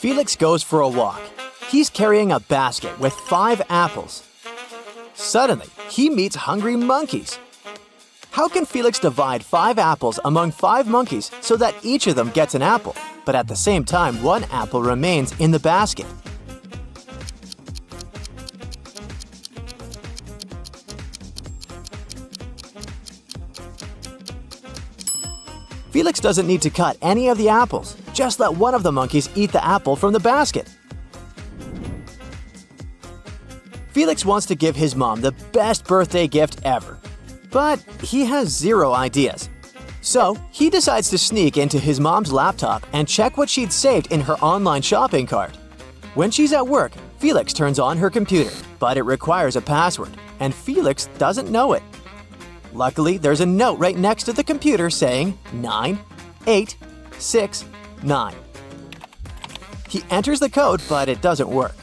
Felix goes for a walk. He's carrying a basket with 5 apples. Suddenly, he meets hungry monkeys. How can Felix divide 5 apples among 5 monkeys so that each of them gets an apple, but at the same time 1 apple remains in the basket? Felix doesn't need to cut any of the apples. Just let one of the monkeys eat the apple from the basket. Felix wants to give his mom the best birthday gift ever, but he has 0 ideas. So he decides to sneak into his mom's laptop and check what she'd saved in her online shopping cart. When she's at work, Felix turns on her computer, but it requires a password, and Felix doesn't know it. Luckily, there's a note right next to the computer saying 9869. He enters the code, but it doesn't work.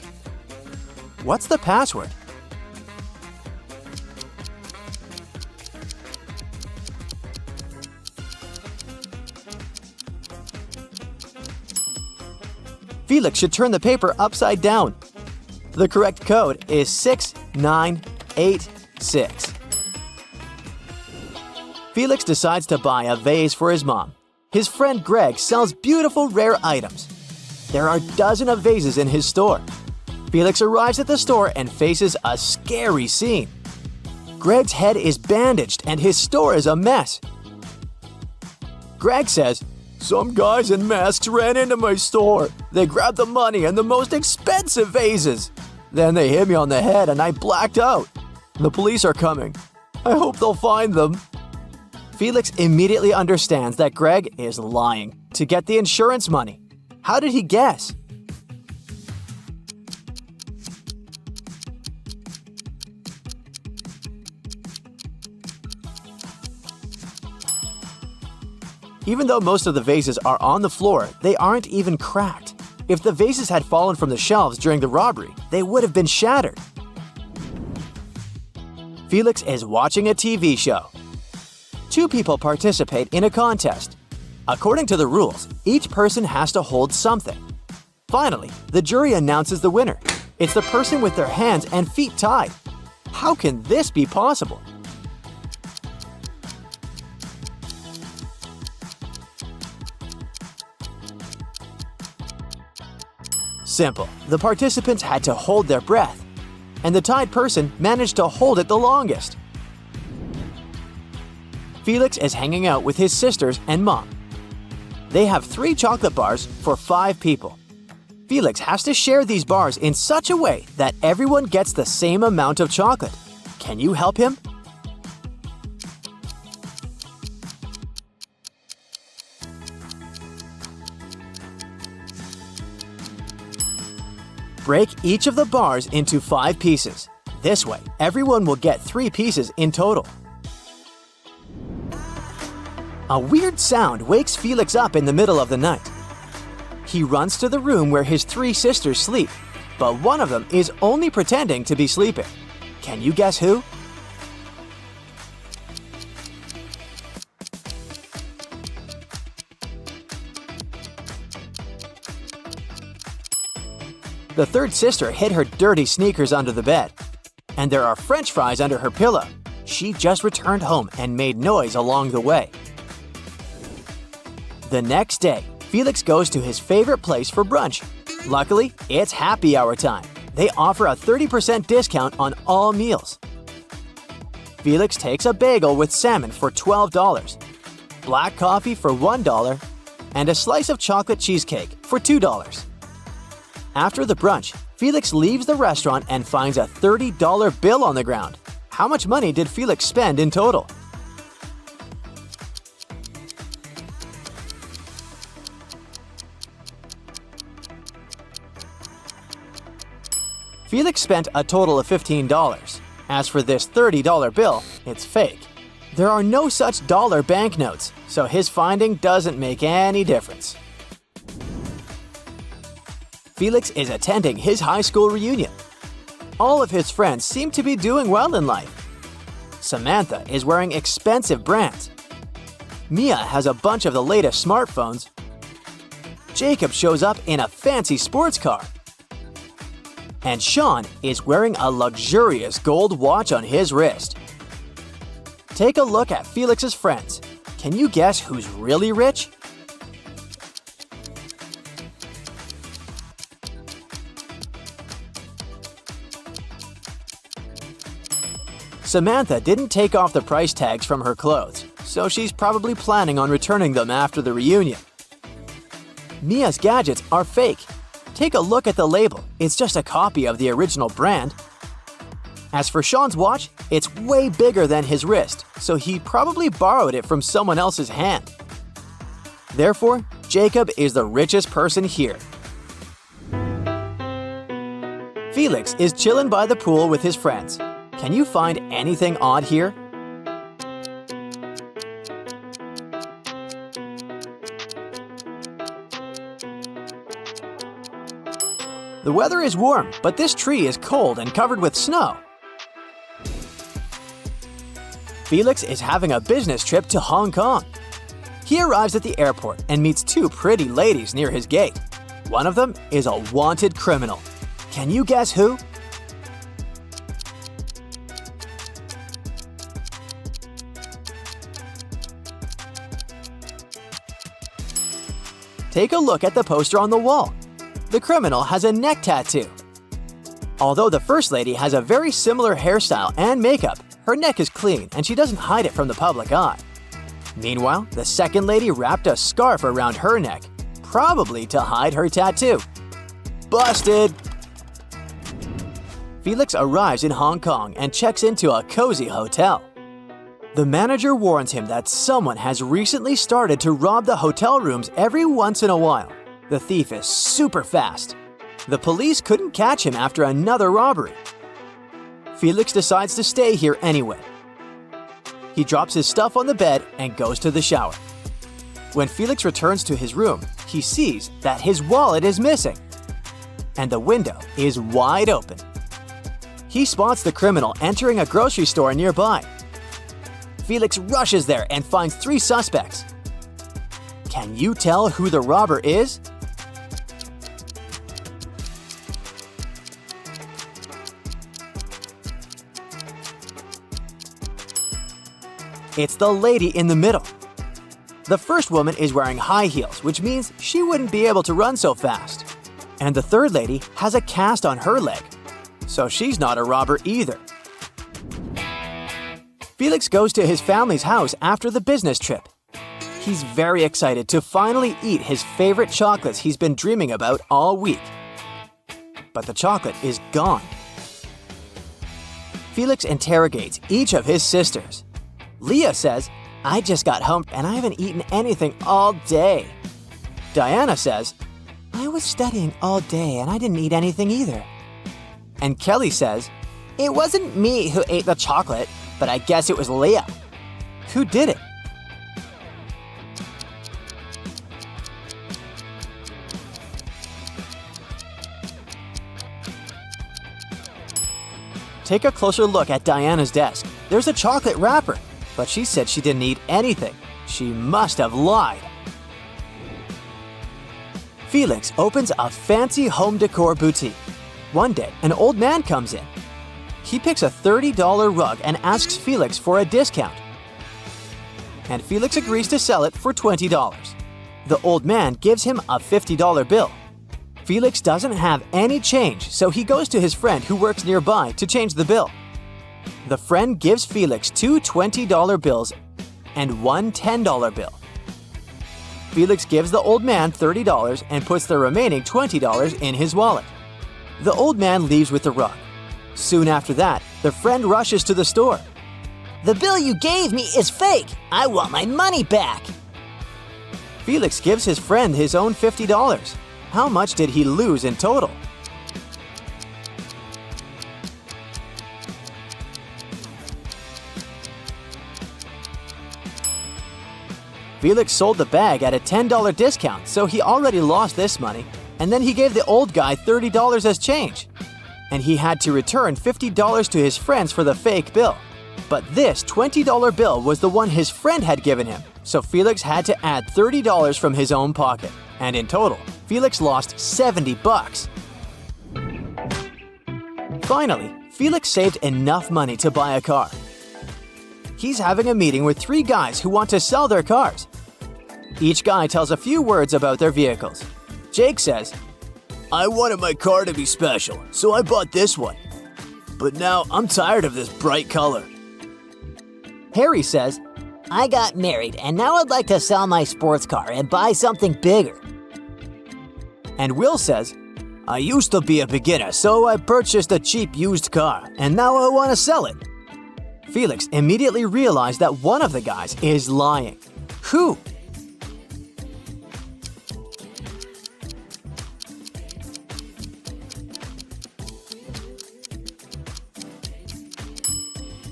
What's the password? Felix should turn the paper upside down. The correct code is 6986. Felix decides to buy a vase for his mom. His friend Greg sells beautiful rare items. There are dozens of vases in his store. Felix arrives at the store and faces a scary scene. Greg's head is bandaged and his store is a mess. Greg says, "Some guys in masks ran into my store. They grabbed the money and the most expensive vases. Then they hit me on the head and I blacked out. The police are coming. I hope they'll find them." Felix immediately understands that Greg is lying to get the insurance money. How did he guess? Even though most of the vases are on the floor, they aren't even cracked. If the vases had fallen from the shelves during the robbery, they would have been shattered. Felix is watching a TV show. 2 people participate in a contest. According to the rules, each person has to hold something. Finally, the jury announces the winner. It's the person with their hands and feet tied. How can this be possible? Simple. The participants had to hold their breath, and the tied person managed to hold it the longest. Felix is hanging out with his sisters and mom. They have 3 chocolate bars for 5 people. Felix has to share these bars in such a way that everyone gets the same amount of chocolate. Can you help him? Break each of the bars into 5 pieces. This way, everyone will get 3 pieces in total. A weird sound wakes Felix up in the middle of the night. He runs to the room where his 3 sisters sleep, but one of them is only pretending to be sleeping. Can you guess who? The 3rd sister hid her dirty sneakers under the bed, and there are French fries under her pillow. She just returned home and made noise along the way. The next day, Felix goes to his favorite place for brunch. Luckily, it's happy hour time. They offer a 30% discount on all meals. Felix takes a bagel with salmon for $12, black coffee for $1, and a slice of chocolate cheesecake for $2. After the brunch, Felix leaves the restaurant and finds a $30 bill on the ground. How much money did Felix spend in total? Felix spent a total of $15. As for this $30 bill, it's fake. There are no such dollar banknotes, so his finding doesn't make any difference. Felix is attending his high school reunion. All of his friends seem to be doing well in life. Samantha is wearing expensive brands. Mia has a bunch of the latest smartphones. Jacob shows up in a fancy sports car. And Sean is wearing a luxurious gold watch on his wrist. Take a look at Felix's friends. Can you guess who's really rich? Samantha didn't take off the price tags from her clothes, so she's probably planning on returning them after the reunion. Mia's gadgets are fake. Take a look at the label. It's just a copy of the original brand. As for Sean's watch, it's way bigger than his wrist, so he probably borrowed it from someone else's hand. Therefore, Jacob is the richest person here. Felix is chilling by the pool with his friends. Can you find anything odd here? The weather is warm, but this tree is cold and covered with snow. Felix is having a business trip to Hong Kong. He arrives at the airport and meets two pretty ladies near his gate. One of them is a wanted criminal. Can you guess who? Take a look at the poster on the wall. The criminal has a neck tattoo. Although the first lady has a very similar hairstyle and makeup, her neck is clean and she doesn't hide it from the public eye. Meanwhile, the second lady wrapped a scarf around her neck, probably to hide her tattoo. Busted! Felix arrives in Hong Kong and checks into a cozy hotel. The manager warns him that someone has recently started to rob the hotel rooms every once in a while. The thief is super fast. The police couldn't catch him after another robbery. Felix decides to stay here anyway. He drops his stuff on the bed and goes to the shower. When Felix returns to his room, he sees that his wallet is missing. And the window is wide open. He spots the criminal entering a grocery store nearby. Felix rushes there and finds 3 suspects. Can you tell who the robber is? It's the lady in the middle. The first woman is wearing high heels, which means she wouldn't be able to run so fast. And the third lady has a cast on her leg, so she's not a robber either. Felix goes to his family's house after the business trip. He's very excited to finally eat his favorite chocolates he's been dreaming about all week. But the chocolate is gone. Felix interrogates each of his sisters. Leah says, "I just got home and I haven't eaten anything all day." Diana says, "I was studying all day and I didn't eat anything either." And Kelly says, "It wasn't me who ate the chocolate, but I guess it was Leah." Who did it? Take a closer look at Diana's desk. There's a chocolate wrapper, but she said she didn't eat anything. She must have lied. Felix opens a fancy home decor boutique. One day, an old man comes in. He picks a $30 rug and asks Felix for a discount. And Felix agrees to sell it for $20. The old man gives him a $50 bill. Felix doesn't have any change, so he goes to his friend who works nearby to change the bill. The friend gives Felix 2 $20 bills and 1 $10 bill. Felix gives the old man $30 and puts the remaining $20 in his wallet. The old man leaves with the rug. Soon after that, the friend rushes to the store. "The bill you gave me is fake! I want my money back!" Felix gives his friend his own $50. How much did he lose in total? Felix sold the bag at a $10 discount, so he already lost this money, and then he gave the old guy $30 as change. And he had to return $50 to his friends for the fake bill. But this $20 bill was the one his friend had given him, so Felix had to add $30 from his own pocket. and in total, Felix lost 70 bucks. Finally, Felix saved enough money to buy a car. He's having a meeting with 3 guys who want to sell their cars. Each guy tells a few words about their vehicles. Jake says, "I wanted my car to be special, so I bought this one. But now I'm tired of this bright color." Harry says, "I got married and now I'd like to sell my sports car and buy something bigger." And Will says, "I used to be a beginner, so I purchased a cheap used car, and now I want to sell it." Felix immediately realized that one of the guys is lying. Who?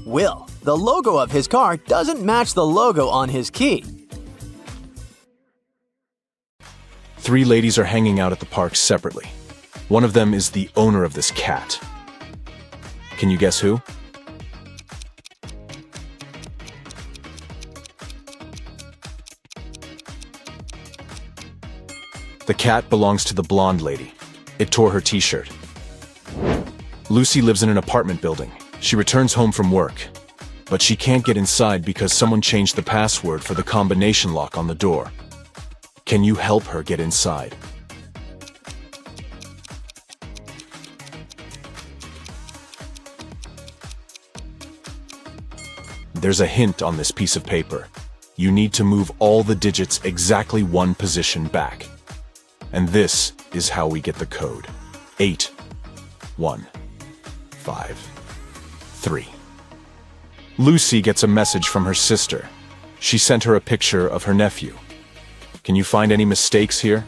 Will. The logo of his car doesn't match the logo on his key. 3 ladies are hanging out at the park separately. One of them is the owner of this cat. Can you guess who? The cat belongs to the blonde lady. It tore her t-shirt. Lucy lives in an apartment building. She returns home from work, but she can't get inside because someone changed the password for the combination lock on the door. Can you help her get inside? There's a hint on this piece of paper. You need to move all the digits exactly 1 position back. And this is how we get the code. 8, 1, 5, 3. Lucy gets a message from her sister. She sent her a picture of her nephew. Can you find any mistakes here?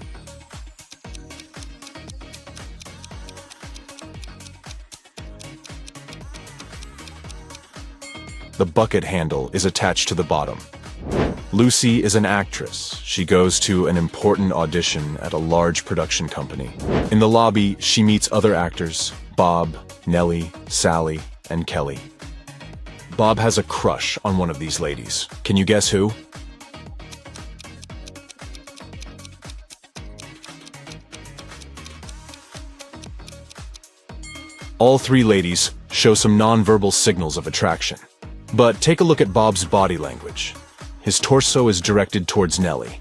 The bucket handle is attached to the bottom. Lucy is an actress. She goes to an important audition at a large production company. In the lobby, she meets other actors: Bob, Nellie, Sally, and Kelly. Bob has a crush on one of these ladies. Can you guess who? All 3 ladies show some non-verbal signals of attraction. But take a look at Bob's body language. His torso is directed towards Nellie,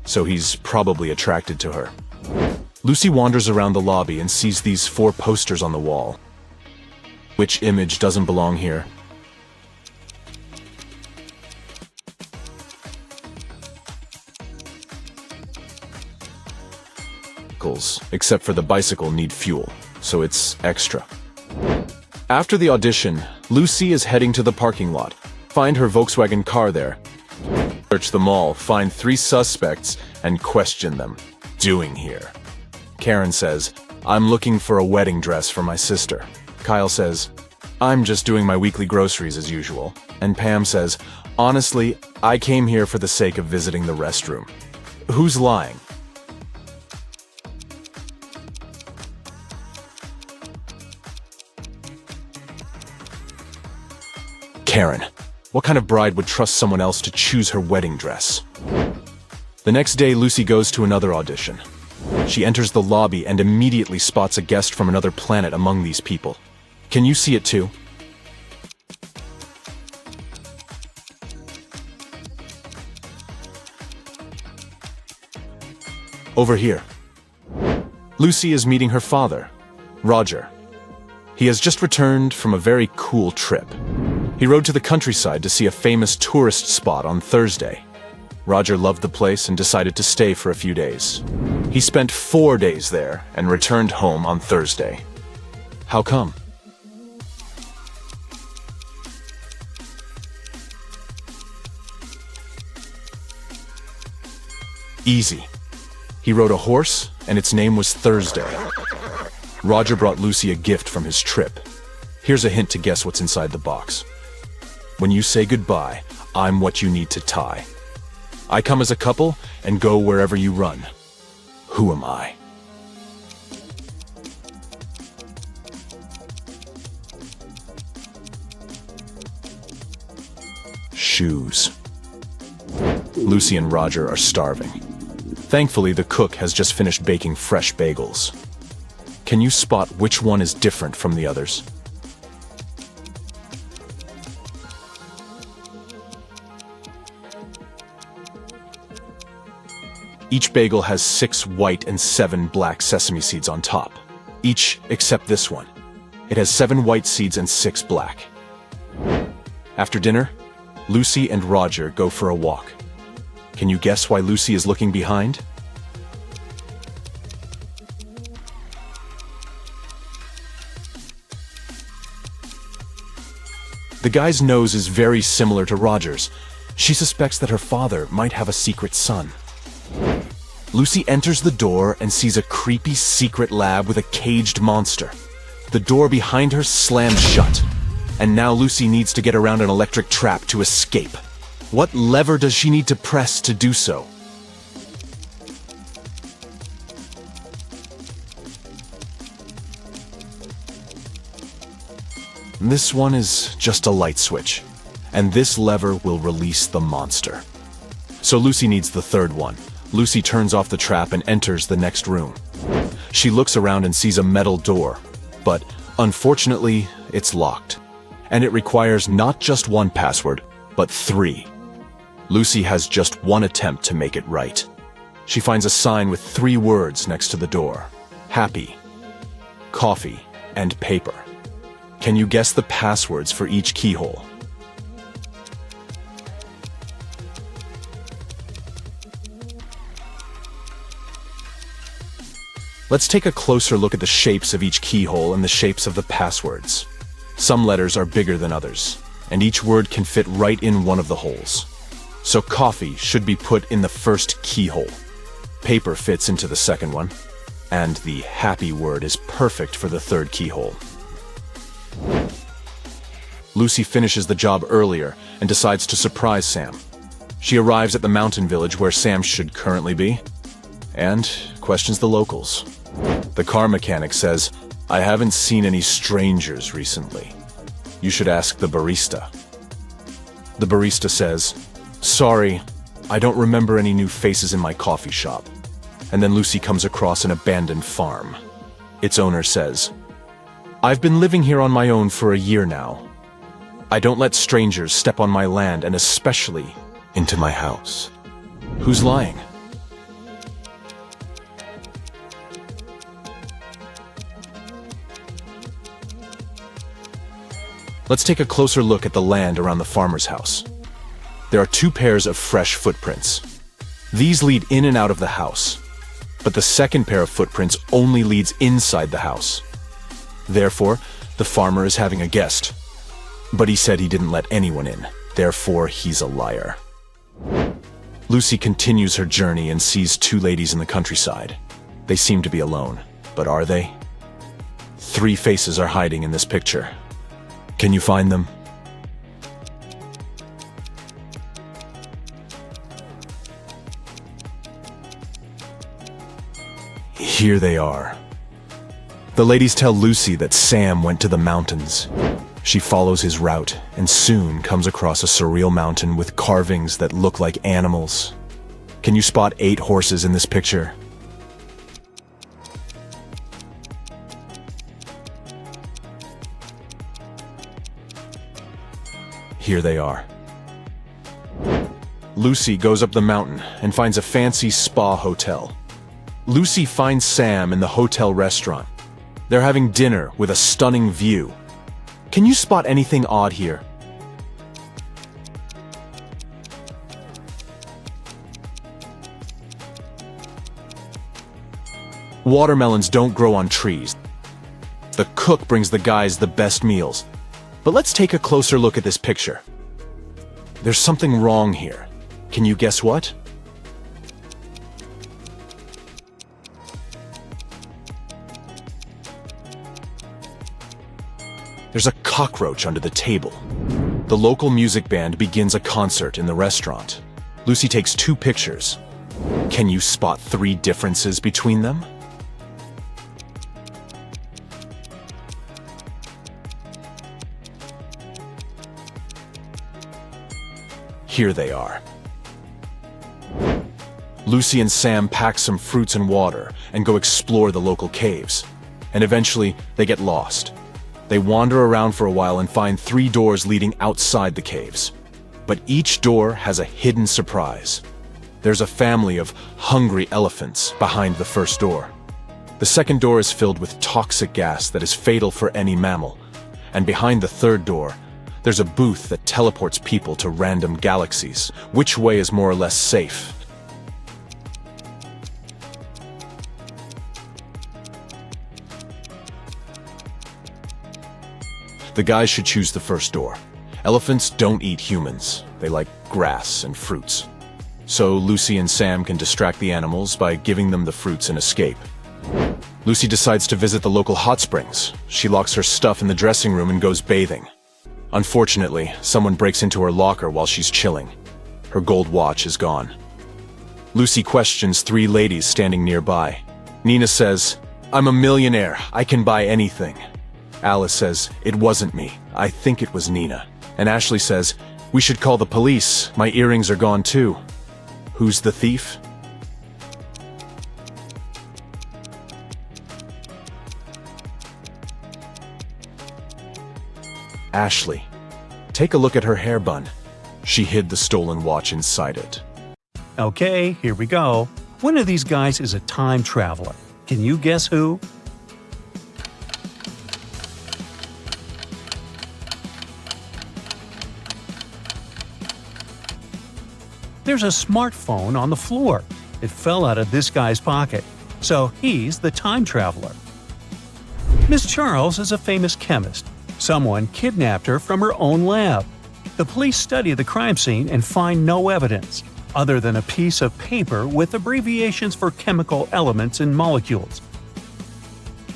so he's probably attracted to her. Lucy wanders around the lobby and sees these 4 posters on the wall. Which image doesn't belong here? Except for the bicycle need fuel, so it's extra. After the audition, Lucy is heading to the parking lot. Find her Volkswagen car there. Search the mall, find 3 suspects, and question them. Doing here. Karen says, "I'm looking for a wedding dress for my sister." Kyle says, "I'm just doing my weekly groceries as usual." And Pam says, "Honestly, I came here for the sake of visiting the restroom." Who's lying? Karen. What kind of bride would trust someone else to choose her wedding dress? The next day, Lucy goes to another audition. She enters the lobby and immediately spots a guest from another planet among these people. Can you see it too? Over here. Lucy is meeting her father, Roger. He has just returned from a very cool trip. He rode to the countryside to see a famous tourist spot on Thursday. Roger loved the place and decided to stay for a few days. He spent 4 days there and returned home on Thursday. How come? Easy. He rode a horse, and its name was Thursday. Roger brought Lucy a gift from his trip. Here's a hint to guess what's inside the box. When you say goodbye, I'm what you need to tie. I come as a couple and go wherever you run. Who am I? Shoes. Lucy and Roger are starving. Thankfully, the cook has just finished baking fresh bagels. Can you spot which one is different from the others? Each bagel has 6 white and 7 black sesame seeds on top. Each except this one. It has 7 white seeds and 6 black. After dinner, Lucy and Roger go for a walk. Can you guess why Lucy is looking behind? The guy's nose is very similar to Roger's. She suspects that her father might have a secret son. Lucy enters the door and sees a creepy secret lab with a caged monster. The door behind her slams shut, and now Lucy needs to get around an electric trap to escape. What lever does she need to press to do so? This one is just a light switch, and this lever will release the monster. So Lucy needs the third one. Lucy turns off the trap and enters the next room. She looks around and sees a metal door, but unfortunately, it's locked. And it requires not just one password, but 3. Lucy has just one attempt to make it right. She finds a sign with 3 words next to the door: happy, coffee, and paper. Can you guess the passwords for each keyhole? Let's take a closer look at the shapes of each keyhole and the shapes of the passwords. Some letters are bigger than others, and each word can fit right in one of the holes. So coffee should be put in the first keyhole. Paper fits into the second one, and the happy word is perfect for the third keyhole. Lucy finishes the job earlier and decides to surprise Sam. She arrives at the mountain village where Sam should currently be, and questions the locals. The car mechanic says, "I haven't seen any strangers recently. You should ask the barista." The barista says, "Sorry, I don't remember any new faces in my coffee shop." And then Lucy comes across an abandoned farm. Its owner says, "I've been living here on my own for a year now. I don't let strangers step on my land and especially into my house." Who's lying? Let's take a closer look at the land around the farmer's house. There are 2 pairs of fresh footprints. These lead in and out of the house, but the second pair of footprints only leads inside the house. Therefore, the farmer is having a guest. But he said he didn't let anyone in, therefore he's a liar. Lucy continues her journey and sees 2 ladies in the countryside. They seem to be alone, but are they? 3 faces are hiding in this picture. Can you find them? Here they are. The ladies tell Lucy that Sam went to the mountains. She follows his route and soon comes across a surreal mountain with carvings that look like animals. Can you spot 8 horses in this picture? Here they are. Lucy goes up the mountain and finds a fancy spa hotel. Lucy finds Sam in the hotel restaurant. They're having dinner with a stunning view. Can you spot anything odd here? Watermelons don't grow on trees. The cook brings the guys the best meals. But let's take a closer look at this picture. There's something wrong here. Can you guess what? There's a cockroach under the table. The local music band begins a concert in the restaurant. Lucy takes 2 pictures. Can you spot 3 differences between them? Here they are. Lucy and Sam pack some fruits and water and go explore the local caves. And eventually, they get lost. They wander around for a while and find 3 doors leading outside the caves. But each door has a hidden surprise. There's a family of hungry elephants behind the first door. The second door is filled with toxic gas that is fatal for any mammal. And behind the third door, there's a booth that teleports people to random galaxies. Which way is more or less safe? The guys should choose the first door. Elephants don't eat humans. They like grass and fruits. So Lucy and Sam can distract the animals by giving them the fruits and escape. Lucy decides to visit the local hot springs. She locks her stuff in the dressing room and goes bathing. Unfortunately, someone breaks into her locker while she's chilling. Her gold watch is gone. Lucy questions 3 ladies standing nearby. Nina says, "I'm a millionaire. I can buy anything." Alice says, "It wasn't me. I think it was Nina." And Ashley says, "We should call the police. My earrings are gone too." Who's the thief? Ashley. Take a look at her hair bun. She hid the stolen watch inside it. Okay, here we go. One of these guys is a time traveler. Can you guess who? There's a smartphone on the floor. It fell out of this guy's pocket, so he's the time traveler. Miss Charles is a famous chemist. Someone kidnapped her from her own lab. The police study the crime scene and find no evidence, other than a piece of paper with abbreviations for chemical elements and molecules.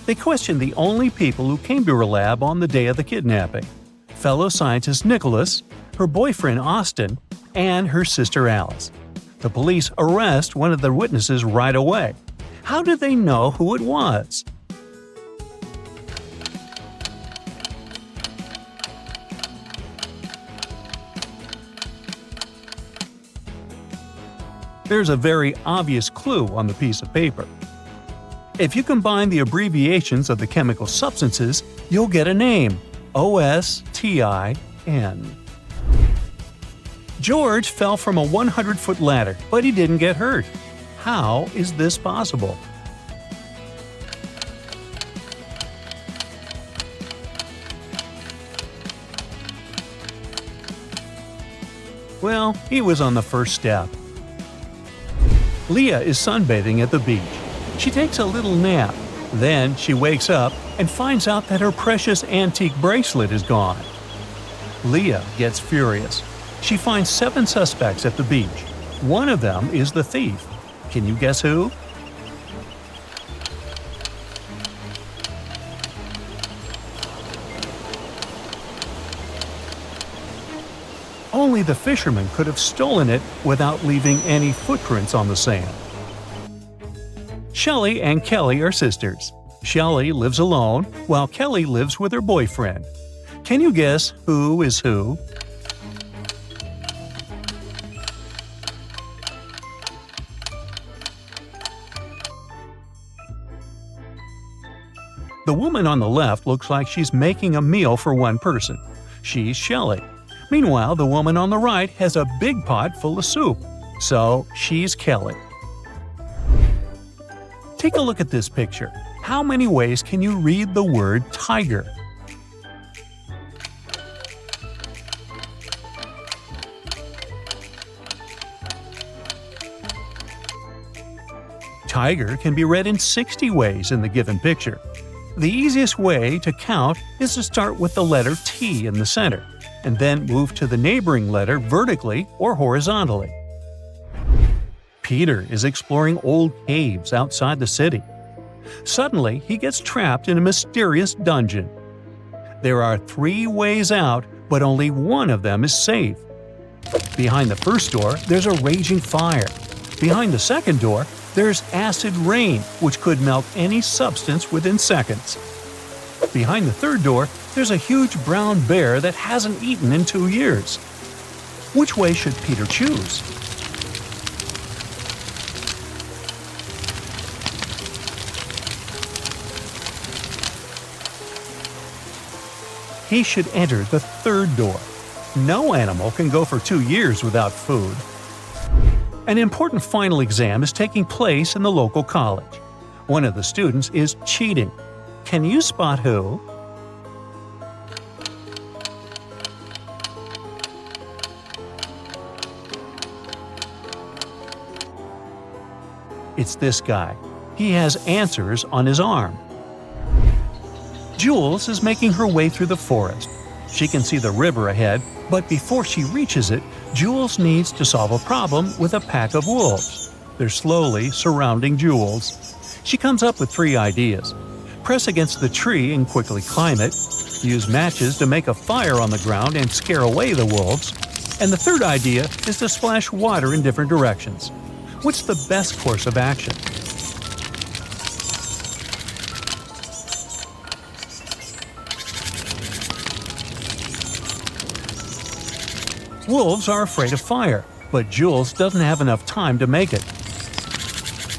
They question the only people who came to her lab on the day of the kidnapping: fellow scientist Nicholas, her boyfriend Austin, and her sister Alice. The police arrest one of the witnesses right away. How did they know who it was? There's a very obvious clue on the piece of paper. If you combine the abbreviations of the chemical substances, you'll get a name: OSTIN. George fell from a 100-foot ladder, but he didn't get hurt. How is this possible? Well, he was on the first step. Leah is sunbathing at the beach. She takes a little nap. Then she wakes up and finds out that her precious antique bracelet is gone. Leah gets furious. She finds 7 suspects at the beach. One of them is the thief. Can you guess who? Only the fisherman could have stolen it without leaving any footprints on the sand. Shelley and Kelly are sisters. Shelley lives alone, while Kelly lives with her boyfriend. Can you guess who is who? The woman on the left looks like she's making a meal for one person. She's Shelley. Meanwhile, the woman on the right has a big pot full of soup. So, she's Kelly. Take a look at this picture. How many ways can you read the word tiger? Tiger can be read in 60 ways in the given picture. The easiest way to count is to start with the letter T in the center, and then move to the neighboring letter vertically or horizontally. Peter is exploring old caves outside the city. Suddenly, he gets trapped in a mysterious dungeon. There are 3 ways out, but only one of them is safe. Behind the first door, there's a raging fire. Behind the second door, there's acid rain, which could melt any substance within seconds. Behind the third door, there's a huge brown bear that hasn't eaten in 2 years. Which way should Peter choose? he should enter the third door. No animal can go for 2 years without food. An important final exam is taking place in the local college. One of the students is cheating. Can you spot who? It's this guy. He has answers on his arm. Jules is making her way through the forest. She can see the river ahead, but before she reaches it, Jules needs to solve a problem with a pack of wolves. They're slowly surrounding Jules. She comes up with 3 ideas. Press against the tree and quickly climb it. Use matches to make a fire on the ground and scare away the wolves. And the third idea is to splash water in different directions. What's the best course of action? Wolves are afraid of fire, but Jules doesn't have enough time to make it.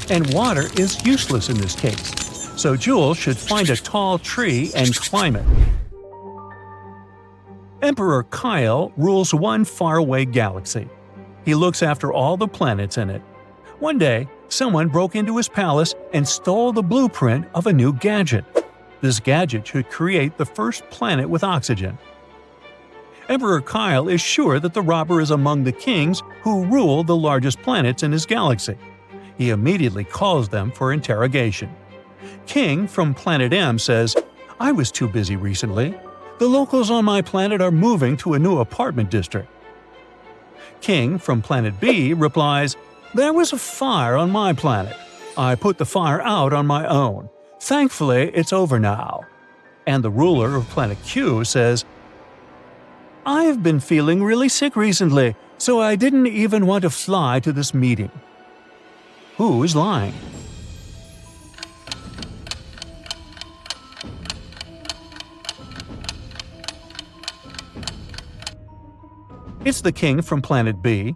And water is useless in this case, so Jules should find a tall tree and climb it. Emperor Kyle rules one faraway galaxy. He looks after all the planets in it. One day, someone broke into his palace and stole the blueprint of a new gadget. This gadget should create the first planet with oxygen. Emperor Kyle is sure that the robber is among the kings who rule the largest planets in his galaxy. He immediately calls them for interrogation. King from Planet M says, "I was too busy recently. The locals on my planet are moving to a new apartment district." King from Planet B replies, "There was a fire on my planet. I put the fire out on my own. Thankfully, it's over now." And the ruler of Planet Q says, "I've been feeling really sick recently, so I didn't even want to fly to this meeting." Who is lying? It's the king from Planet B.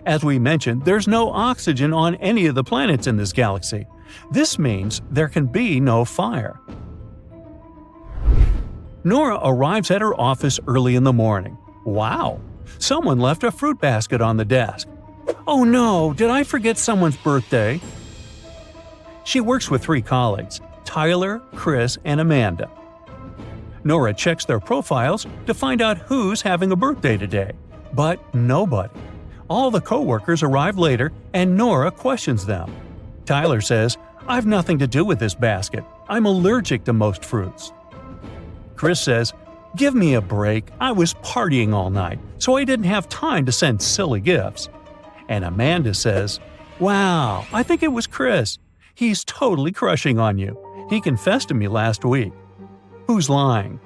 As we mentioned, there's no oxygen on any of the planets in this galaxy. This means there can be no fire. Nora arrives at her office early in the morning. Wow! Someone left a fruit basket on the desk. Oh no, did I forget someone's birthday? She works with 3 colleagues, Tyler, Chris, and Amanda. Nora checks their profiles to find out who's having a birthday today. But nobody. All the co-workers arrive later and Nora questions them. Tyler says, "I've nothing to do with this basket. I'm allergic to most fruits." Chris says, "Give me a break. I was partying all night, so I didn't have time to send silly gifts." And Amanda says, "Wow, I think it was Chris. He's totally crushing on you. He confessed to me last week." Who's lying?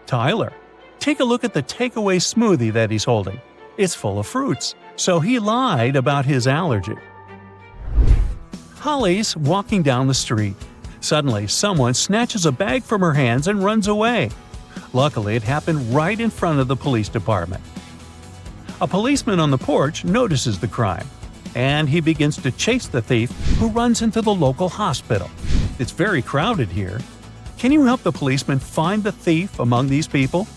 Tyler. Take a look at the takeaway smoothie that he's holding. It's full of fruits, so he lied about his allergy. Holly's walking down the street. Suddenly, someone snatches a bag from her hands and runs away. Luckily, it happened right in front of the police department. A policeman on the porch notices the crime, and he begins to chase the thief, who runs into the local hospital. It's very crowded here. Can you help the policeman find the thief among these people?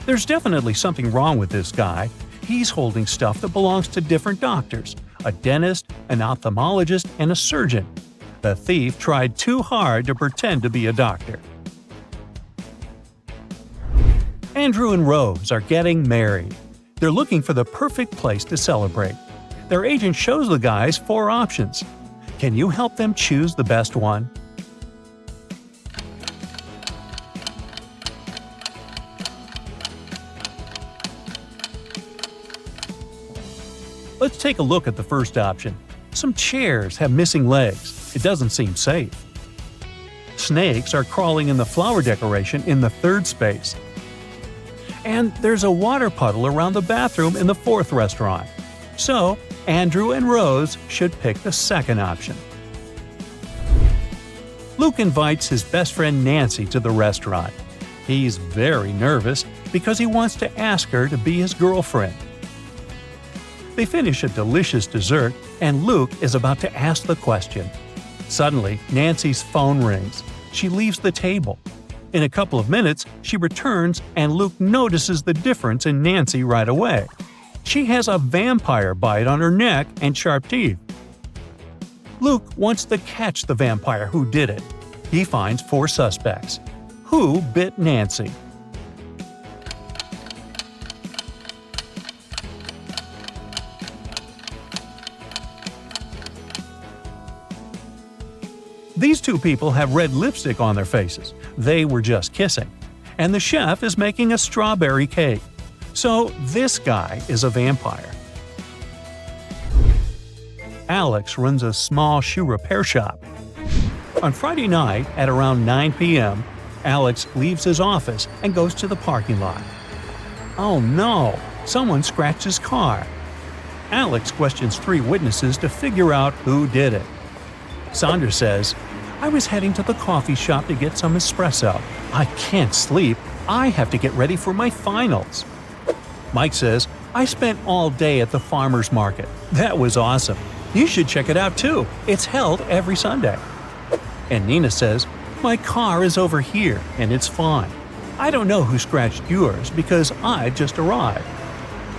There's definitely something wrong with this guy. He's holding stuff that belongs to different doctors, a dentist, an ophthalmologist, and a surgeon. The thief tried too hard to pretend to be a doctor. Andrew and Rose are getting married. They're looking for the perfect place to celebrate. Their agent shows the guys 4 options. Can you help them choose the best one? Let's take a look at the first option. Some chairs have missing legs. It doesn't seem safe. Snakes are crawling in the flower decoration in the 3rd space. And there's a water puddle around the bathroom in the 4th restaurant. So, Andrew and Rose should pick the second option. Luke invites his best friend Nancy to the restaurant. He's very nervous because he wants to ask her to be his girlfriend. They finish a delicious dessert, and Luke is about to ask the question. Suddenly, Nancy's phone rings. She leaves the table. In a couple of minutes, she returns, and Luke notices the difference in Nancy right away. She has a vampire bite on her neck and sharp teeth. Luke wants to catch the vampire who did it. He finds 4 suspects. Who bit Nancy? These 2 people have red lipstick on their faces. They were just kissing. And the chef is making a strawberry cake. So this guy is a vampire. Alex runs a small shoe repair shop. On Friday night at around 9 p.m., Alex leaves his office and goes to the parking lot. Oh no! Someone scratched his car. Alex questions 3 witnesses to figure out who did it. Sandra says, "I was heading to the coffee shop to get some espresso. I can't sleep. I have to get ready for my finals." Mike says, "I spent all day at the farmer's market. That was awesome. You should check it out too. It's held every Sunday." And Nina says, "My car is over here and it's fine. I don't know who scratched yours because I just arrived."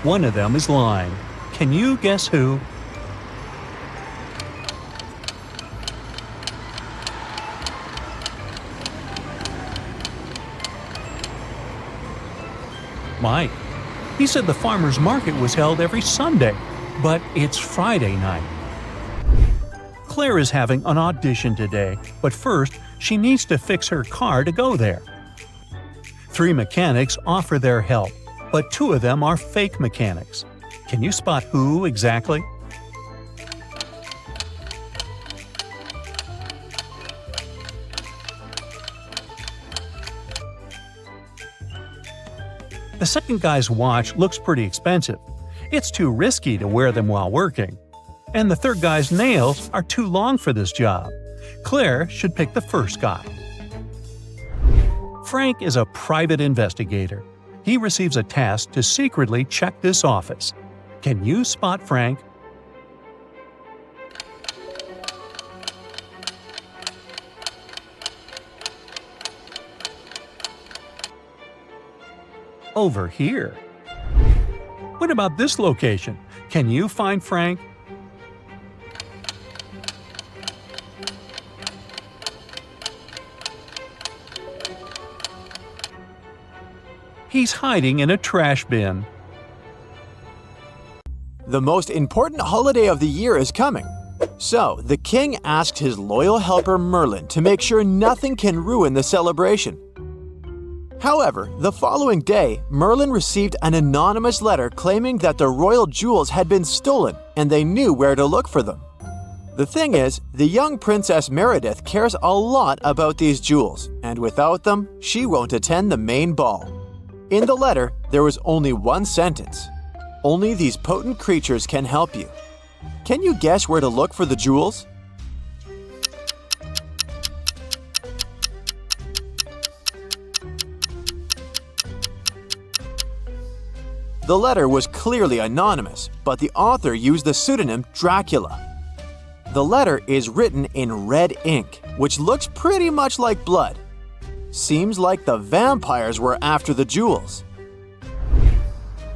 One of them is lying. Can you guess who? Mike. He said the farmer's market was held every Sunday, but it's Friday night. Claire is having an audition today, but first she needs to fix her car to go there. 3 mechanics offer their help, but 2 of them are fake mechanics. Can you spot who exactly? The second guy's watch looks pretty expensive. It's too risky to wear them while working. And the third guy's nails are too long for this job. Claire should pick the first guy. Frank is a private investigator. He receives a task to secretly check this office. Can you spot Frank? Over here. What about this location? Can you find Frank? He's hiding in a trash bin. The most important holiday of the year is coming. So, the king asked his loyal helper Merlin to make sure nothing can ruin the celebration. However, the following day, Merlin received an anonymous letter claiming that the royal jewels had been stolen and they knew where to look for them. The thing is, the young Princess Meredith cares a lot about these jewels, and without them, she won't attend the main ball. In the letter, there was only one sentence. Only these potent creatures can help you. Can you guess where to look for the jewels? The letter was clearly anonymous, but the author used the pseudonym Dracula. The letter is written in red ink, which looks pretty much like blood. Seems like the vampires were after the jewels.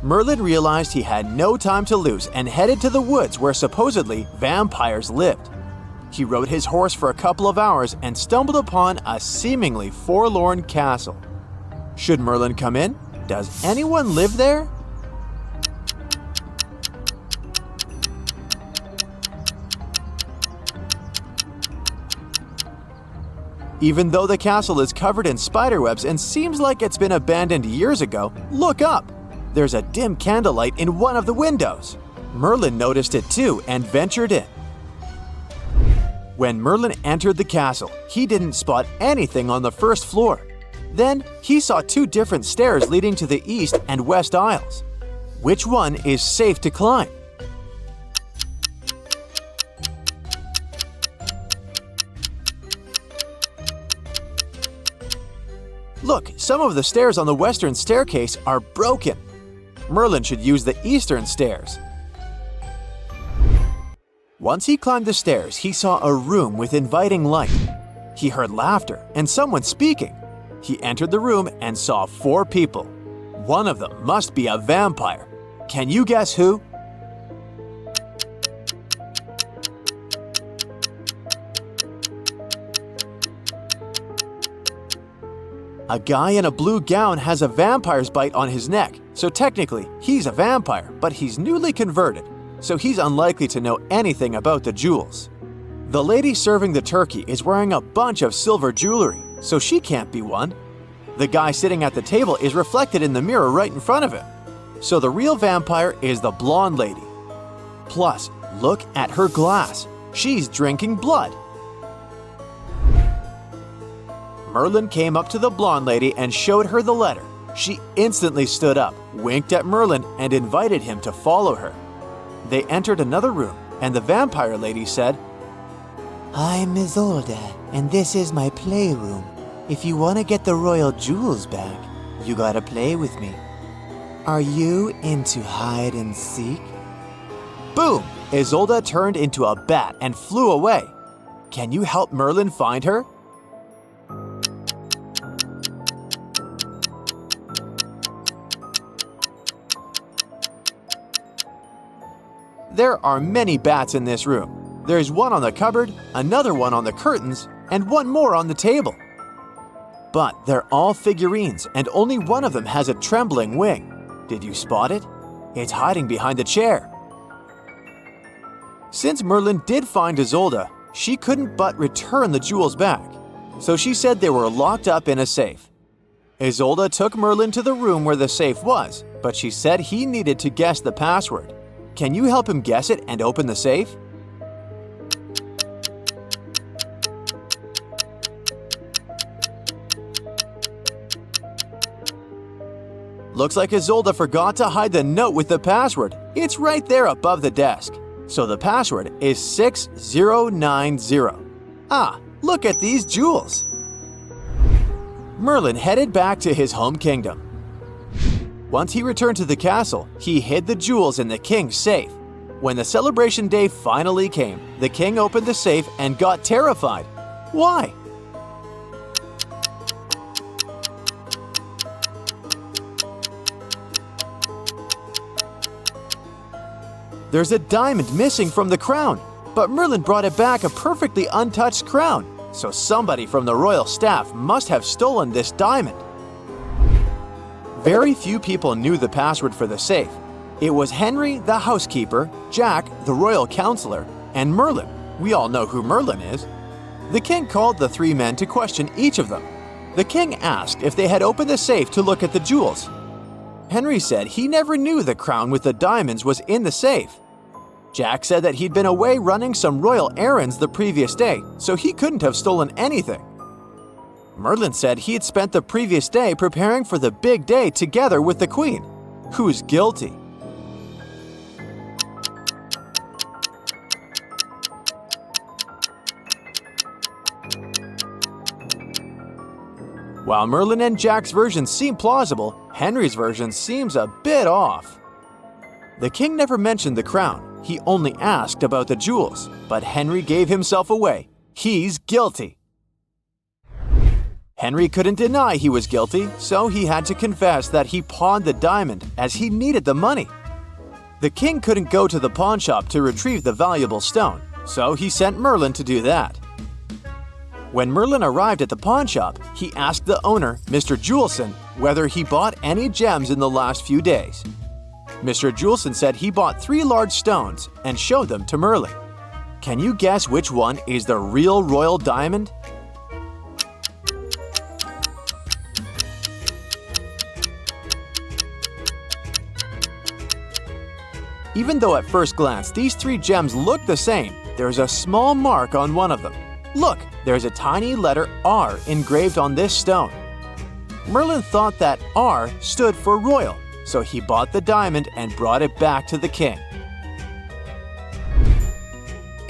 Merlin realized he had no time to lose and headed to the woods where supposedly vampires lived. He rode his horse for a couple of hours and stumbled upon a seemingly forlorn castle. Should Merlin come in? Does anyone live there? Even though the castle is covered in spiderwebs and seems like it's been abandoned years ago, look up! There's a dim candlelight in one of the windows. Merlin noticed it too and ventured in. When Merlin entered the castle, he didn't spot anything on the first floor. Then, he saw 2 different stairs leading to the east and west aisles. Which one is safe to climb? Look, some of the stairs on the western staircase are broken. Merlin should use the eastern stairs. Once he climbed the stairs, he saw a room with inviting light. He heard laughter and someone speaking. He entered the room and saw 4 people. One of them must be a vampire. Can you guess who? A guy in a blue gown has a vampire's bite on his neck, so technically he's a vampire, but he's newly converted, so he's unlikely to know anything about the jewels. The lady serving the turkey is wearing a bunch of silver jewelry, so she can't be one. The guy sitting at the table is reflected in the mirror right in front of him, so the real vampire is the blonde lady. Plus, look at her glass. She's drinking blood. Merlin came up to the blonde lady and showed her the letter. She instantly stood up, winked at Merlin, and invited him to follow her. They entered another room, and the vampire lady said, I'm Isolde, and this is my playroom. If you want to get the royal jewels back, you gotta play with me. Are you into hide and seek? Boom! Isolde turned into a bat and flew away. Can you help Merlin find her? There are many bats in this room. There's one on the cupboard, another one on the curtains, and one more on the table. But they're all figurines, and only one of them has a trembling wing. Did you spot it? It's hiding behind the chair. Since Merlin did find Isolde, she couldn't but return the jewels back, so she said they were locked up in a safe. Isolde took Merlin to the room where the safe was, but she said he needed to guess the password. Can you help him guess it and open the safe? Looks like Isolde forgot to hide the note with the password. It's right there above the desk. So the password is 6090. Ah, look at these jewels. Merlin headed back to his home kingdom. Once he returned to the castle, he hid the jewels in the king's safe. When the celebration day finally came, the king opened the safe and got terrified. Why? There's a diamond missing from the crown, but Merlin brought it back a perfectly untouched crown, so somebody from the royal staff must have stolen this diamond. Very few people knew the password for the safe. It was Henry, the housekeeper, Jack, the royal counselor, and Merlin. We all know who Merlin is. The king called the 3 men to question each of them. The king asked if they had opened the safe to look at the jewels. Henry said he never knew the crown with the diamonds was in the safe. Jack said that he'd been away running some royal errands the previous day, so he couldn't have stolen anything. Merlin said he had spent the previous day preparing for the big day together with the queen. Who's guilty? While Merlin and Jack's version seem plausible, Henry's version seems a bit off. The king never mentioned the crown, he only asked about the jewels, but Henry gave himself away. He's guilty. Henry couldn't deny he was guilty, so he had to confess that he pawned the diamond as he needed the money. The king couldn't go to the pawn shop to retrieve the valuable stone, so he sent Merlin to do that. When Merlin arrived at the pawn shop, he asked the owner, Mr. Julesson, whether he bought any gems in the last few days. Mr. Julesson said he bought 3 large stones and showed them to Merlin. Can you guess which one is the real royal diamond? Even though at first glance these 3 gems look the same, there's a small mark on one of them. Look, there's a tiny letter R engraved on this stone. Merlin thought that R stood for royal, so he bought the diamond and brought it back to the king.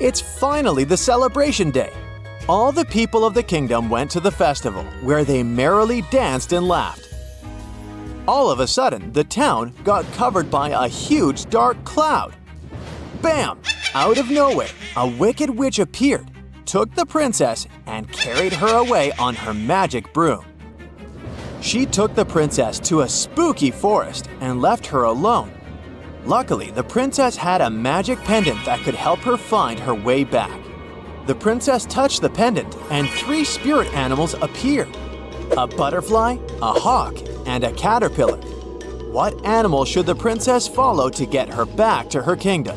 It's finally the celebration day. All the people of the kingdom went to the festival, where they merrily danced and laughed. All of a sudden, the town got covered by a huge dark cloud. Bam! Out of nowhere, a wicked witch appeared, took the princess, and carried her away on her magic broom. She took the princess to a spooky forest and left her alone. Luckily, the princess had a magic pendant that could help her find her way back. The princess touched the pendant, and 3 spirit animals appeared: a butterfly, a hawk, and a caterpillar. What animal should the princess follow to get her back to her kingdom?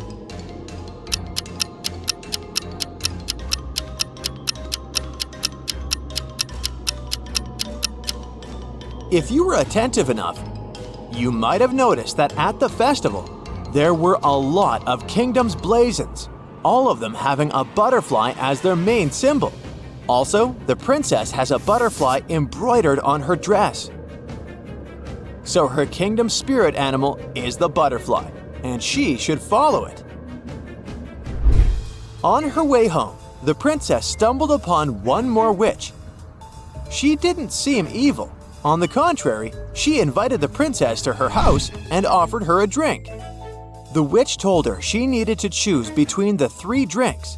If you were attentive enough, you might have noticed that at the festival, there were a lot of kingdom's blazons, all of them having a butterfly as their main symbol. Also, the princess has a butterfly embroidered on her dress. So her kingdom's spirit animal is the butterfly, and she should follow it. On her way home, the princess stumbled upon one more witch. She didn't seem evil. On the contrary, she invited the princess to her house and offered her a drink. The witch told her she needed to choose between the 3 drinks.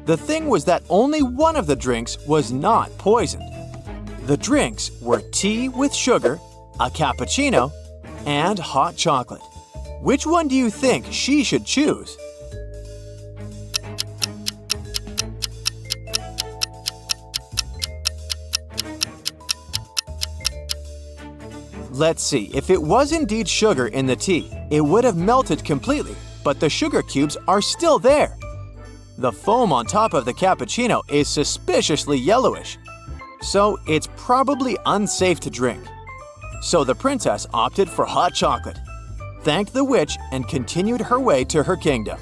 The thing was that only one of the drinks was not poisoned. The drinks were tea with sugar, a cappuccino, and hot chocolate. Which one do you think she should choose? Let's see, if it was indeed sugar in the tea, it would have melted completely, but the sugar cubes are still there. The foam on top of the cappuccino is suspiciously yellowish, so it's probably unsafe to drink. So the princess opted for hot chocolate, thanked the witch, and continued her way to her kingdom.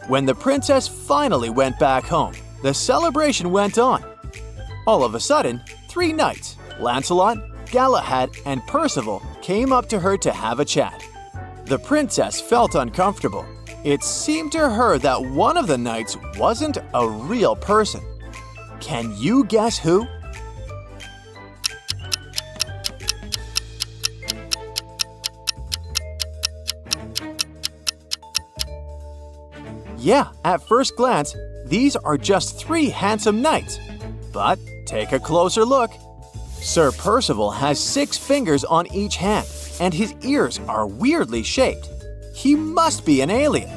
When the princess finally went back home, the celebration went on. All of a sudden, 3 knights, Lancelot, Galahad, and Percival, came up to her to have a chat. The princess felt uncomfortable. It seemed to her that one of the knights wasn't a real person. Can you guess who? Yeah, at first glance, these are just 3 handsome knights. But take a closer look. Sir Percival has 6 fingers on each hand, and his ears are weirdly shaped. He must be an alien.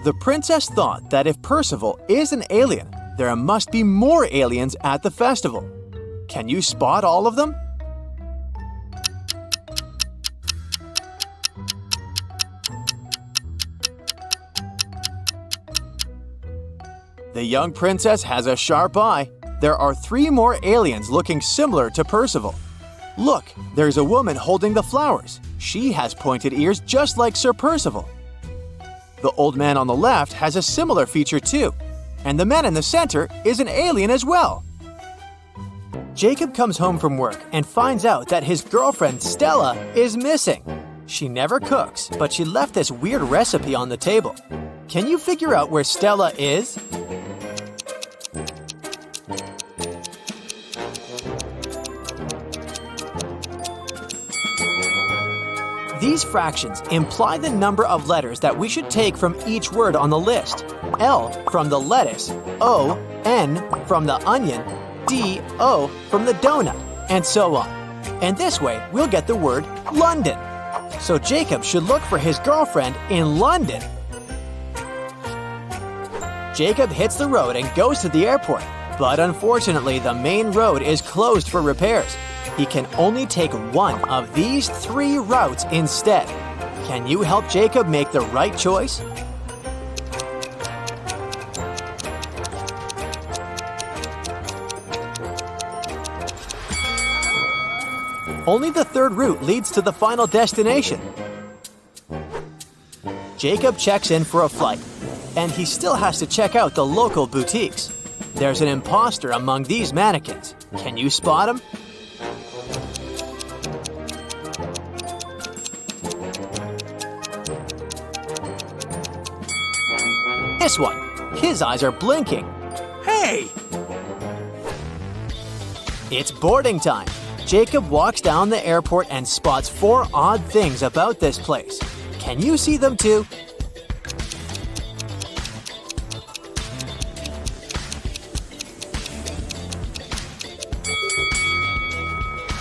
The princess thought that if Percival is an alien, there must be more aliens at the festival. Can you spot all of them? The young princess has a sharp eye. There are 3 more aliens looking similar to Percival. Look, there's a woman holding the flowers. She has pointed ears just like Sir Percival. The old man on the left has a similar feature too. And the man in the center is an alien as well. Jacob comes home from work and finds out that his girlfriend Stella is missing. She never cooks, but she left this weird recipe on the table. Can you figure out where Stella is? These fractions imply the number of letters that we should take from each word on the list. L from the lettuce, O, N from the onion, D, O from the donut, and so on. And this way, we'll get the word London. So Jacob should look for his girlfriend in London. Jacob hits the road and goes to the airport, but unfortunately the main road is closed for repairs. He can only take one of these 3 routes instead. Can you help Jacob make the right choice? Only the 3rd route leads to the final destination. Jacob checks in for a flight, and he still has to check out the local boutiques. There's an imposter among these mannequins. Can you spot him? This one. His eyes are blinking. Hey! It's boarding time. Jacob walks down the airport and spots 4 odd things about this place. Can you see them too?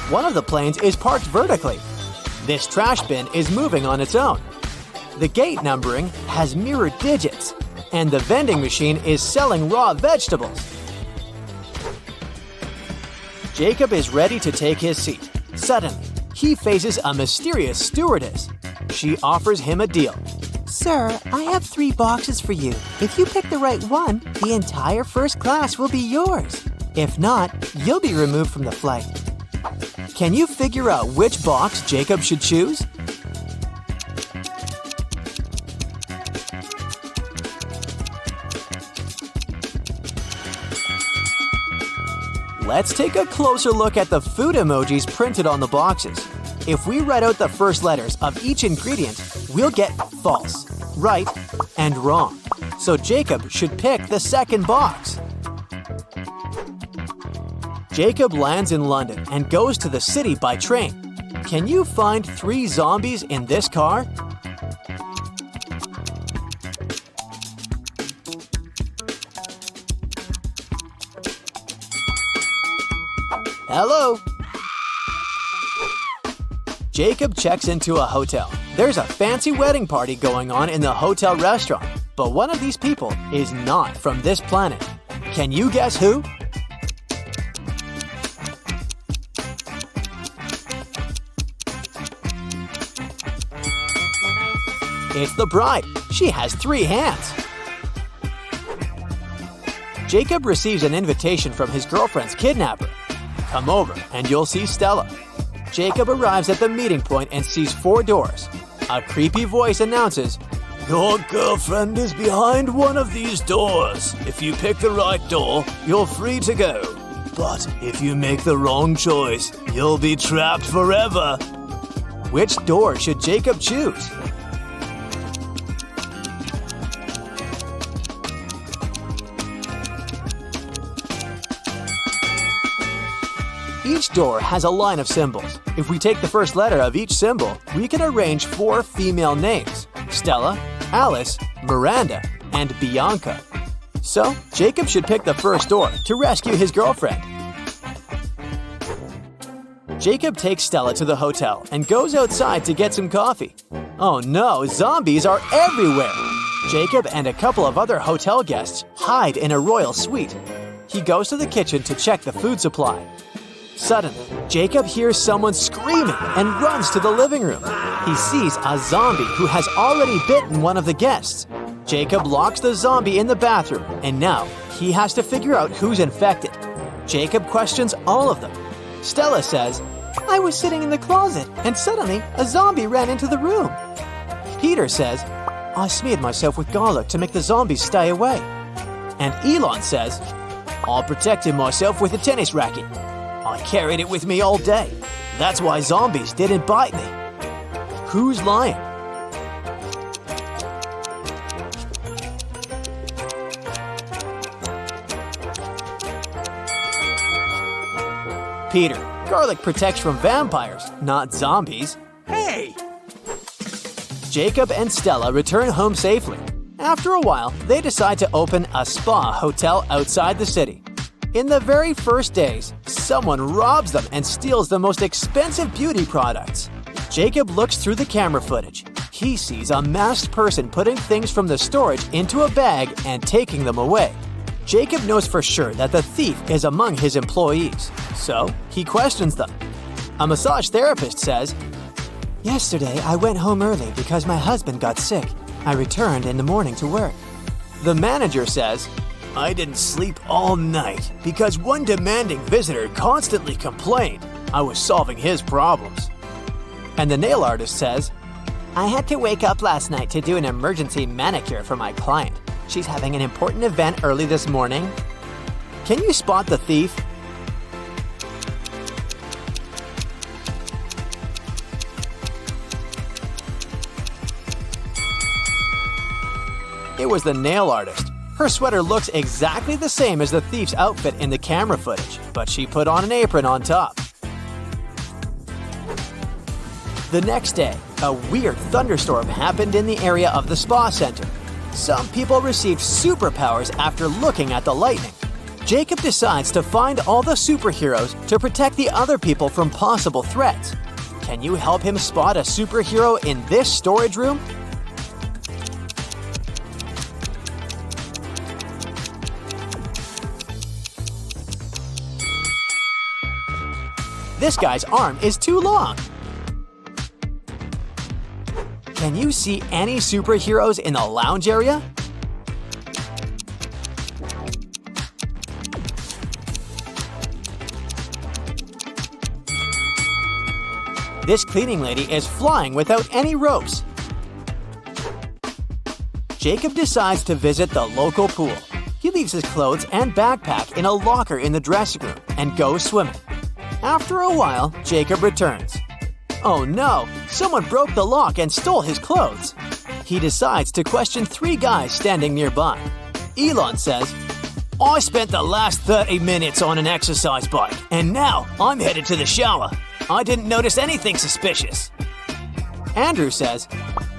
One of the planes is parked vertically. This trash bin is moving on its own. The gate numbering has mirrored digits, and the vending machine is selling raw vegetables. Jacob is ready to take his seat. Suddenly, he faces a mysterious stewardess. She offers him a deal. Sir, I have 3 boxes for you. If you pick the right one, the entire first class will be yours. If not, you'll be removed from the flight. Can you figure out which box Jacob should choose? Let's take a closer look at the food emojis printed on the boxes. If we write out the first letters of each ingredient, we'll get false, right, and wrong. So Jacob should pick the second box. Jacob lands in London and goes to the city by train. Can you find 3 zombies in this car? Hello? Jacob checks into a hotel. There's a fancy wedding party going on in the hotel restaurant, but one of these people is not from this planet. Can you guess who? It's the bride. She has 3 hands. Jacob receives an invitation from his girlfriend's kidnapper. Come over and you'll see Stella. Jacob arrives at the meeting point and sees 4 doors. A creepy voice announces, "Your girlfriend is behind one of these doors. If you pick the right door, you're free to go. But if you make the wrong choice, you'll be trapped forever." Which door should Jacob choose? Each door has a line of symbols. If we take the first letter of each symbol, we can arrange 4 female names: Stella, Alice, Miranda, and Bianca. So, Jacob should pick the first door to rescue his girlfriend. Jacob takes Stella to the hotel and goes outside to get some coffee. Oh no, zombies are everywhere! Jacob and a couple of other hotel guests hide in a royal suite. He goes to the kitchen to check the food supply. Suddenly, Jacob hears someone screaming and runs to the living room. He sees a zombie who has already bitten one of the guests. Jacob locks the zombie in the bathroom, and now he has to figure out who's infected. Jacob questions all of them. Stella says, I was sitting in the closet, and suddenly a zombie ran into the room. Peter says, I smeared myself with garlic to make the zombies stay away. And Elon says, I protected myself with a tennis racket. I carried it with me all day. That's why zombies didn't bite me. Who's lying? Peter, garlic protects from vampires, not zombies. Hey! Jacob and Stella return home safely. After a while, they decide to open a spa hotel outside the city. In the very first days, someone robs them and steals the most expensive beauty products. Jacob looks through the camera footage. He sees a masked person putting things from the storage into a bag and taking them away. Jacob knows for sure that the thief is among his employees, so he questions them. A massage therapist says, Yesterday, I went home early because my husband got sick. I returned in the morning to work. The manager says, I didn't sleep all night because one demanding visitor constantly complained. I was solving his problems. And the nail artist says, I had to wake up last night to do an emergency manicure for my client. She's having an important event early this morning. Can you spot the thief? It was the nail artist. Her sweater looks exactly the same as the thief's outfit in the camera footage, but she put on an apron on top. The next day, a weird thunderstorm happened in the area of the spa center. Some people received superpowers after looking at the lightning. Jacob decides to find all the superheroes to protect the other people from possible threats. Can you help him spot a superhero in this storage room? This guy's arm is too long. Can you see any superheroes in the lounge area? This cleaning lady is flying without any ropes. Jacob decides to visit the local pool. He leaves his clothes and backpack in a locker in the dressing room and goes swimming. After a while, Jacob returns. Oh no, someone broke the lock and stole his clothes. He decides to question 3 guys standing nearby. Elon says, I spent the last 30 minutes on an exercise bike, and now I'm headed to the shower. I didn't notice anything suspicious. Andrew says,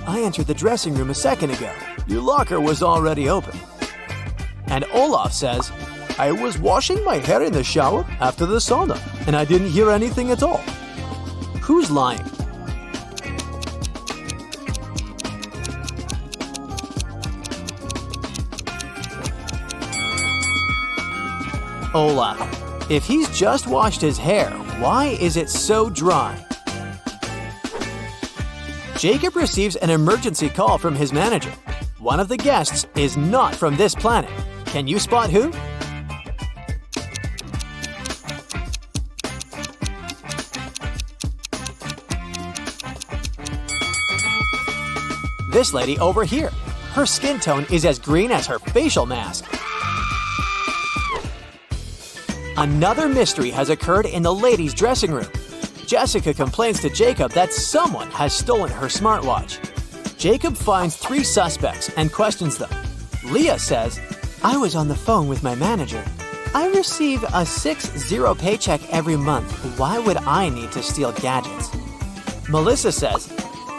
I entered the dressing room a second ago. Your locker was already open. And Olaf says, I was washing my hair in the shower after the sauna, and I didn't hear anything at all. Who's lying? Olaf. If he's just washed his hair, why is it so dry? Jacob receives an emergency call from his manager. One of the guests is not from this planet. Can you spot who? This lady over here. Her skin tone is as green as her facial mask. Another mystery has occurred in the ladies' dressing room. Jessica complains to Jacob that someone has stolen her smartwatch. Jacob finds 3 suspects and questions them. Leah says, I was on the phone with my manager. I receive a 6-0 paycheck every month. Why would I need to steal gadgets? Melissa says,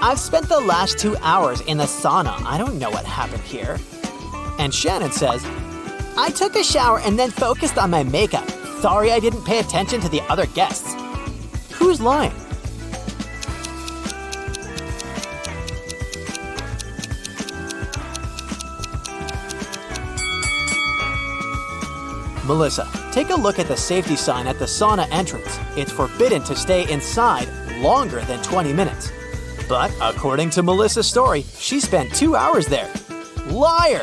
I've spent the last 2 hours in the sauna. I don't know what happened here. And Shannon says, I took a shower and then focused on my makeup. Sorry I didn't pay attention to the other guests. Who's lying? Melissa, take a look at the safety sign at the sauna entrance. It's forbidden to stay inside longer than 20 minutes. But according to Melissa's story, she spent 2 hours there. Liar!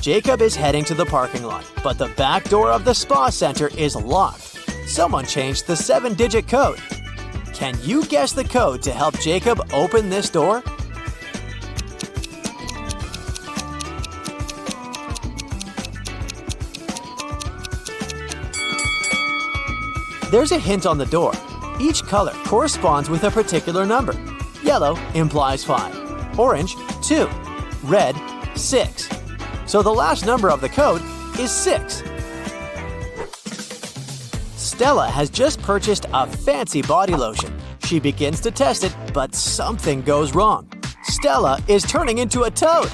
Jacob is heading to the parking lot, but the back door of the spa center is locked. Someone changed the 7-digit code. Can you guess the code to help Jacob open this door? There's a hint on the door. Each color corresponds with a particular number. Yellow implies 5, orange 2, red 6. So the last number of the code is 6. Stella has just purchased a fancy body lotion. She begins to test it, but something goes wrong. Stella is turning into a toad.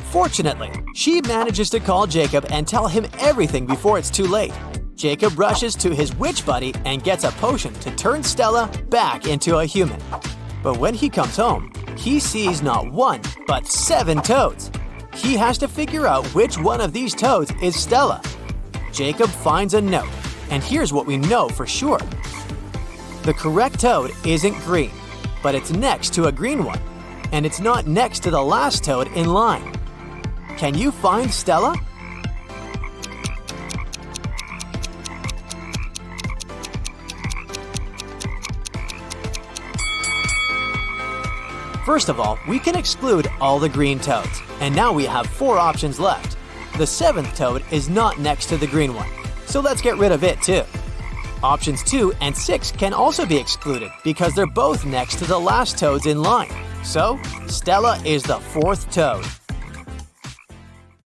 Fortunately, she manages to call Jacob and tell him everything before it's too late. Jacob rushes to his witch buddy and gets a potion to turn Stella back into a human. But when he comes home, he sees not 1, but 7 toads. He has to figure out which one of these toads is Stella. Jacob finds a note, and here's what we know for sure. The correct toad isn't green, but it's next to a green one, and it's not next to the last toad in line. Can you find Stella? First of all, we can exclude all the green toads, and now we have 4 options left. The 7th toad is not next to the green one, so let's get rid of it too. Options 2 and 6 can also be excluded because they're both next to the last toads in line. So, Stella is the fourth toad.